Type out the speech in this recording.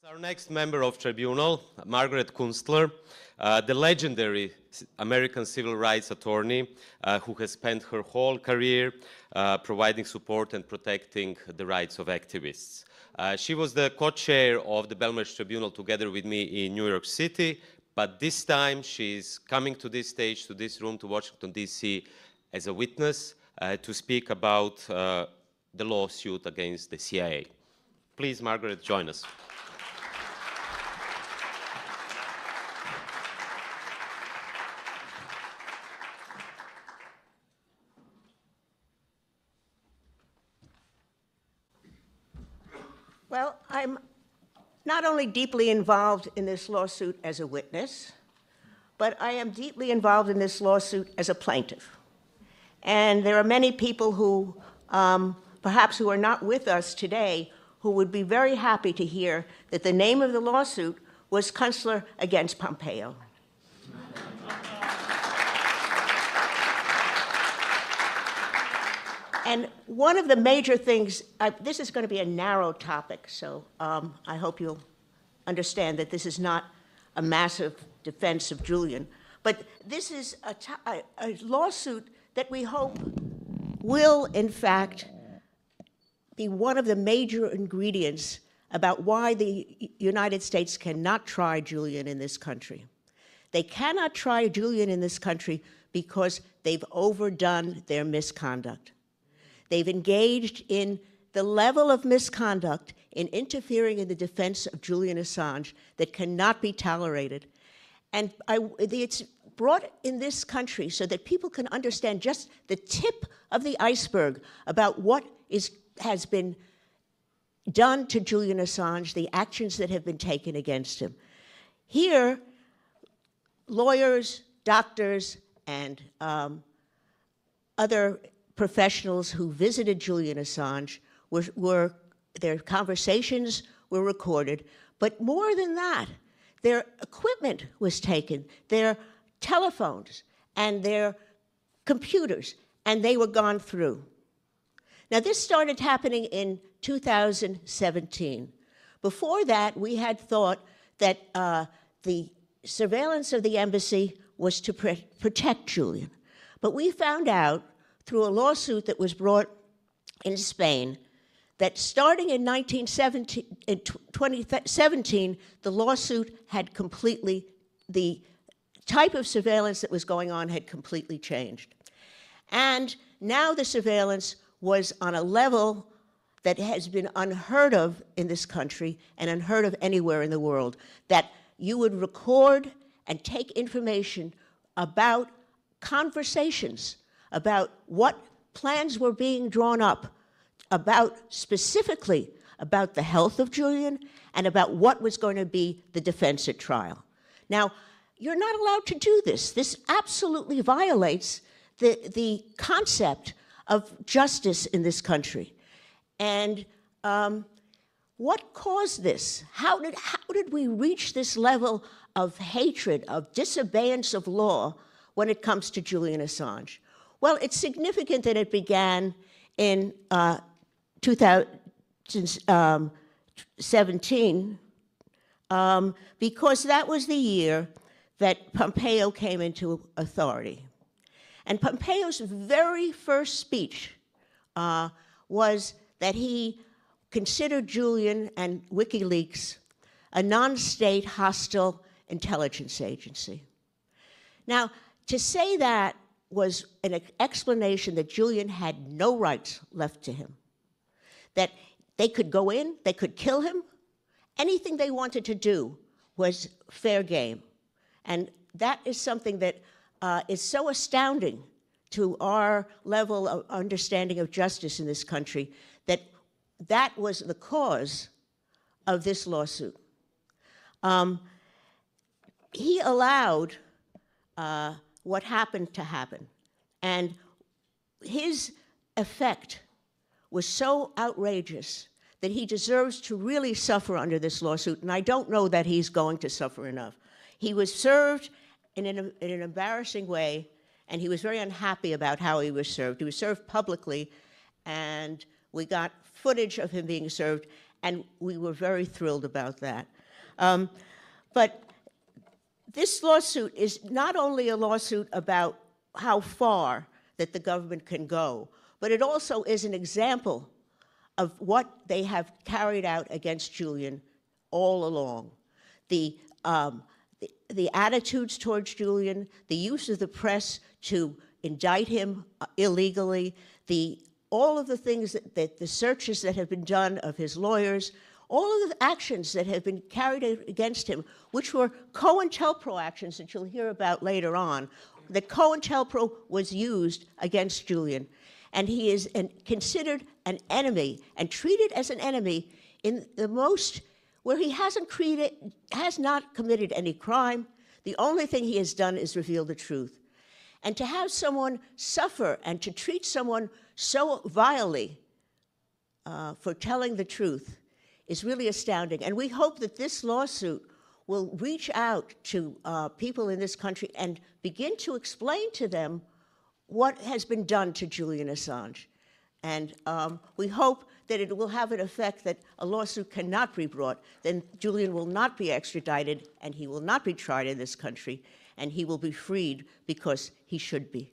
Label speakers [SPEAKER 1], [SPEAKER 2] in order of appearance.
[SPEAKER 1] Our next member of Tribunal, Margaret Kunstler, the legendary American civil rights attorney who has spent her whole career providing support and protecting the rights of activists. She was the co-chair of the Belmarsh Tribunal together with me in New York City, but this time she's coming to this stage, to this room, to Washington, D.C. as a witness to speak about the lawsuit against the CIA. Please, Margaret, join us.
[SPEAKER 2] Well, I'm not only deeply involved in this lawsuit as a witness, but I am deeply involved in this lawsuit as a plaintiff. And there are many people who, perhaps who are not with us today, who would be very happy to hear that the name of the lawsuit was Kunstler against Pompeo. And one of the major things, this is going to be a narrow topic, so I hope you'll understand that this is not a massive defense of Julian. But this is a lawsuit that we hope will, in fact, be one of the major ingredients about why the United States cannot try Julian in this country. They cannot try Julian in this country because they've overdone their misconduct. They've engaged in the level of misconduct in interfering in the defense of Julian Assange that cannot be tolerated. And it's brought in this country so that people can understand just the tip of the iceberg about what has been done to Julian Assange, the actions that have been taken against him. Here, lawyers, doctors, and other professionals who visited Julian Assange their conversations were recorded, but more than that, their equipment was taken, their telephones and their computers, and they were gone through. Now, this started happening in 2017. Before that, we had thought that the surveillance of the embassy was to protect Julian. But we found out through a lawsuit that was brought in Spain that starting in 2017, the lawsuit had the type of surveillance that was going on had completely changed. And now the surveillance was on a level that has been unheard of in this country and unheard of anywhere in the world, that you would record and take information about conversations, about what plans were being drawn up, specifically about the health of Julian and about what was going to be the defense at trial. Now, you're not allowed to do this. This absolutely violates the concept of justice in this country. And what caused this? How did we reach this level of hatred, of disobedience of law when it comes to Julian Assange? Well, it's significant that it began in 2017 because that was the year that Pompeo came into authority. And Pompeo's very first speech was that he considered Julian and WikiLeaks a non-state hostile intelligence agency. Now, to say that was an explanation that Julian had no rights left to him, that they could go in, they could kill him, anything they wanted to do was fair game. And that is something that is so astounding to our level of understanding of justice in this country that that was the cause of this lawsuit. He allowed what happened to happen. And his effect was so outrageous that he deserves to really suffer under this lawsuit, and I don't know that he's going to suffer enough. He was served in an embarrassing way, and he was very unhappy about how he was served. He was served publicly, and we got footage of him being served, and we were very thrilled about that. But this lawsuit is not only a lawsuit about how far that the government can go, but it also is an example of what they have carried out against Julian all along. The attitudes towards Julian, the use of the press to indict him illegally, all of the things that the searches that have been done of his lawyers, all of the actions that have been carried out against him, which were COINTELPRO actions that you'll hear about later on, that COINTELPRO was used against Julian. And he is considered an enemy and treated as an enemy in the most, where he has not committed any crime. The only thing he has done is reveal the truth. And to have someone suffer and to treat someone so vilely for telling the truth is really astounding. And we hope that this lawsuit will reach out to people in this country and begin to explain to them what has been done to Julian Assange. And we hope that it will have an effect that a lawsuit cannot be brought, then Julian will not be extradited and he will not be tried in this country, and he will be freed because he should be.